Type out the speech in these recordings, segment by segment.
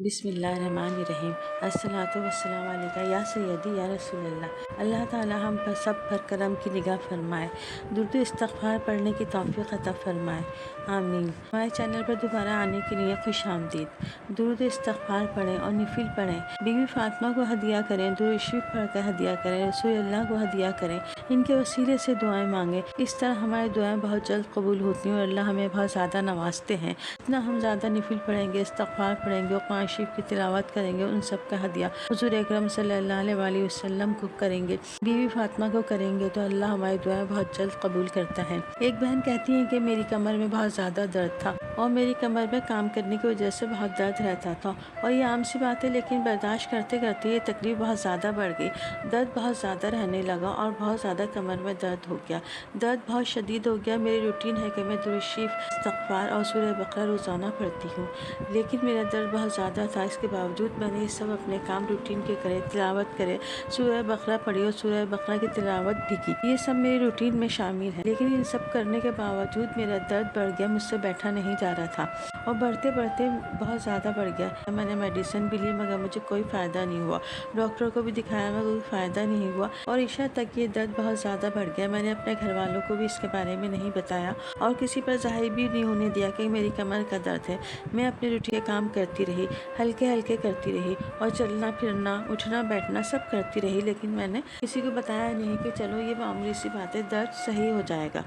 बिस्मिल्लाहिर्रहमानिर्रहीम। अस्सलातु वस्सलामु अलैका या सय्यदी या रसूल अल्लाह। अल्लाह ताला हम पर सब पर करम की निगाह फरमाए, दुरूद इस्तग़फ़ार पढ़ने की तौफ़ीक़ अता फरमाए, आमीन। हमारे चैनल पर दोबारा आने के लिए खुश आमदीद। दुरूद इस्तग़फ़ार पढ़ें और नफिल पढ़ें, बीवी फ़ातिमा को हदिया करें, दुरूद शरीफ पढ़ कर हदिया करें, रसूल अल्लाह को हदिया करें, इनके वसीले से दुआएं मांगें। इस तरह हमारी दुआएं बहुत जल्द कबूल होती हैं और अल्लाह हमें बहुत ज़्यादा नवाजते हैं। जितना हम ज़्यादा नफिल पढ़ेंगे, इस्तग़फ़ार पढ़ेंगे और कुरान शरीफ की तिलावत करेंगे, उन सब का हदिया हुज़ूर अकरम सल्लल्लाहु अलैहि वसल्लम को करेंगे, बीवी फातिमा को करेंगे, तो अल्लाह हमारी दुआएं बहुत जल्द कबूल करता है। एक बहन कहती है कि मेरी कमर में बहुत ज़्यादा दर्द था और मेरी कमर में काम करने की वजह से बहुत दर्द रहता था और ये आम सी बात है, लेकिन बर्दाश्त करते करते ये तकलीफ बहुत ज़्यादा बढ़ गई, दर्द बहुत ज़्यादा रहने लगा और बहुत ज़्यादा कमर में दर्द हो गया, दर्द बहुत शदीद हो गया। मेरी रूटीन है कि मैं दुरूद शरीफ, इस्तग़फ़ार और सूरह बक़रा रोज़ाना पढ़ती हूँ, लेकिन मेरा दर्द बहुत ज़्यादा था। इसके बावजूद मैंने ये सब अपने काम रूटीन के करे, तिलावत करे, सूरह बक़रा पढ़ी और सूरह बक़रा की तिलावत भी की, ये सब मेरी रूटीन में शामिल है। लेकिन इन सब करने के बावजूद मेरा दर्द बढ़ गया, मुझसे बैठा नहीं जा रहा था और बढ़ते बढ़ते बहुत ज़्यादा बढ़ गया। मैंने मेडिसिन भी ली मगर मुझे कोई फ़ायदा नहीं हुआ, डॉक्टर को भी दिखाया मगर कोई फ़ायदा नहीं हुआ और ईशा तक ये दर्द बहुत ज़्यादा बढ़ गया। मैंने अपने घर वालों को भी इसके बारे में नहीं बताया और किसी पर ज़ाहिर भी नहीं होने दिया कि मेरी कमर का दर्द है। मैं अपने रूटीन के काम करती रही, हल्के हल्के करती रही और चलना फिरना, उठना बैठना सब करती रही, लेकिन मैंने किसी को बताया नहीं कि चलो ये मामूली सी बात है, दर्द सही हो जाएगा।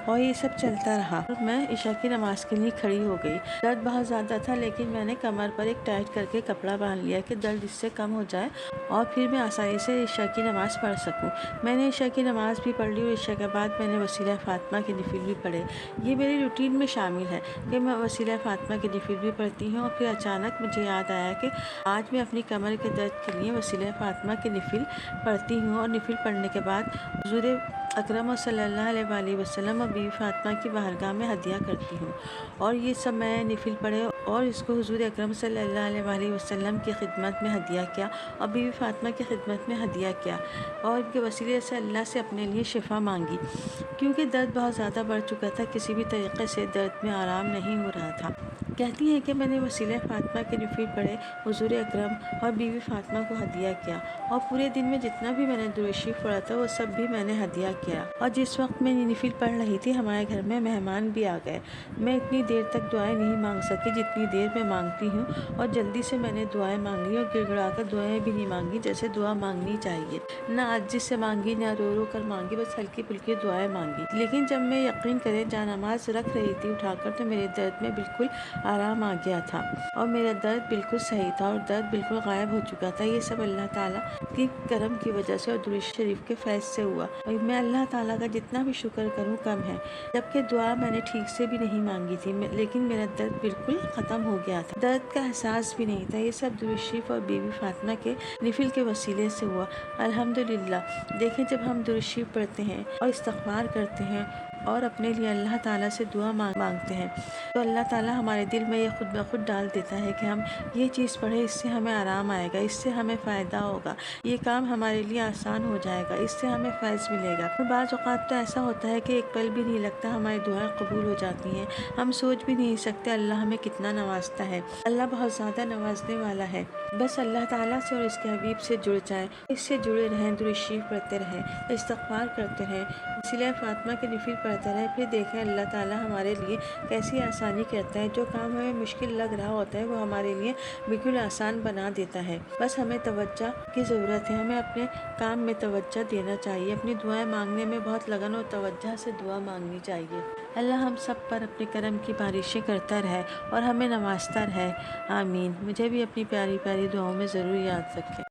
और ये सब चलता रहा। मैं इशा की नमाज के लिए खड़ी हो गई, दर्द बहुत ज़्यादा था, लेकिन मैंने कमर पर एक टाइट करके कपड़ा बांध लिया कि दर्द इससे कम हो जाए और फिर मैं आसानी से इशा की नमाज़ पढ़ सकूं। मैंने इशा की नमाज़ भी पढ़ ली और इशा के बाद मैंने वसीला फ़ातिमा के नफिल भी पढ़े। ये मेरी रूटीन में शामिल है कि मैं वसीला फ़ातिमा के नफिल भी पढ़ती हूँ और फिर अचानक मुझे याद आया कि आज मैं अपनी कमर के दर्द के लिए वसीला फ़ातिमा के नफिल पढ़ती हूँ और नफिल पढ़ने के बाद हुज़ूर अकरम सल्लल्लाहु अलैहि वसल्लम और बीवी फ़ातिमा की बारगाह में हदिया करती हूँ। और ये सब मैं नफिल पढ़े और इसको हुज़ूर अकरम सल्लल्लाहु अलैहि वसल्लम की खिदमत में हदिया किया और बीवी फ़ातिमा की खिदमत में हदिया किया और इनके वसीले से अल्लाह से अपने लिए शिफा मांगी, क्योंकि दर्द बहुत ज़्यादा बढ़ चुका था, किसी भी तरीक़े से दर्द में आराम नहीं हो रहा था। कहती हैं कि मैंने वसीला फ़ातिमा के नफिल पढ़े, हुज़ूर अकरम और बीवी फ़ातिमा को हदिया किया और पूरे दिन में जितना भी मैंने दुरूद शरीफ पढ़ा था वो सब भी मैंने हदिया किया। और जिस वक्त मैं नफिल पढ़ रही थी हमारे घर में मेहमान भी आ गए। मैं इतनी देर तक दुआएं नहीं मांग सकी जितनी देर मैं मांगती हूँ और जल्दी से मैंने दुआएं मांग ली और गिड़गिड़ा कर दुआएं भी नहीं मांगी जैसे दुआ मांगनी चाहिए, ना आजिज़ से मांगी, ना रो रो कर मांगी, बस हल्की फुल्की दुआएं मांगी। लेकिन जब मैं यकीन करें जानामाज़ रख रही थी उठाकर, तो मेरे दर्द में बिल्कुल आराम आ गया था और मेरा दर्द बिल्कुल सही था और दर्द बिल्कुल गायब हो चुका था। ये सब अल्लाह ताला की करम की वजह से और दुरूद शरीफ के फैज़ से हुआ और मैं अल्लाह ताला का जितना भी शुक्र करूँ कम है। जबकि दुआ मैंने ठीक से भी नहीं मांगी थी, लेकिन मेरा दर्द बिल्कुल ख़त्म हो गया था, दर्द का एहसास भी नहीं था। ये सब दुरूद शरीफ और बीवी फ़ातिमा के नफिल के वसीले से हुआ, अल्हम्दुलिल्लाह। देखें, जब हम दुरूद शरीफ पढ़ते हैं और इस्तग़फ़ार करते हैं और अपने लिए अल्लाह ताला से दुआ मांगते हैं, तो अल्लाह ताला हमारे दिल में ये खुद ब खुद डाल देता है कि हम ये चीज़ पढ़ें, इससे हमें आराम आएगा, इससे हमें फ़ायदा होगा, ये काम हमारे लिए आसान हो जाएगा, इससे हमें फ़ैज़ मिलेगा। तो बाज़ औक़ात तो ऐसा होता है कि एक पल भी नहीं लगता हमारी दुआएं कबूल हो जाती हैं, हम सोच भी नहीं सकते अल्लाह हमें कितना नवाजता है। अल्लाह बहुत ज़्यादा नवाजने वाला है। बस अल्लाह ताला से और इसके हबीब से जुड़ जाएं, इससे जुड़े रहें, दुरूद शरीफ पढ़ते रहें, इस्तग़फ़ार करते रहें, वसीला फ़ातिमा के नफिल पढ़ते रहें, फिर देखें अल्लाह ताला हमारे लिए कैसी आसानी करता है। जो काम हमें मुश्किल लग रहा होता है वो हमारे लिए बिल्कुल आसान बना देता है। बस हमें तवज्जो की ज़रूरत है, हमें अपने काम में तवज्जो देना चाहिए, अपनी दुआएं मांगने में बहुत लगन और तवज्जो से दुआ मांगनी चाहिए। अल्लाह हम सब पर अपने करम की बारिशें करता रहे और हमें नवाजता रहे, आमीन। मुझे भी अपनी प्यारी प्यारी दुआओं में ज़रूर याद रखें।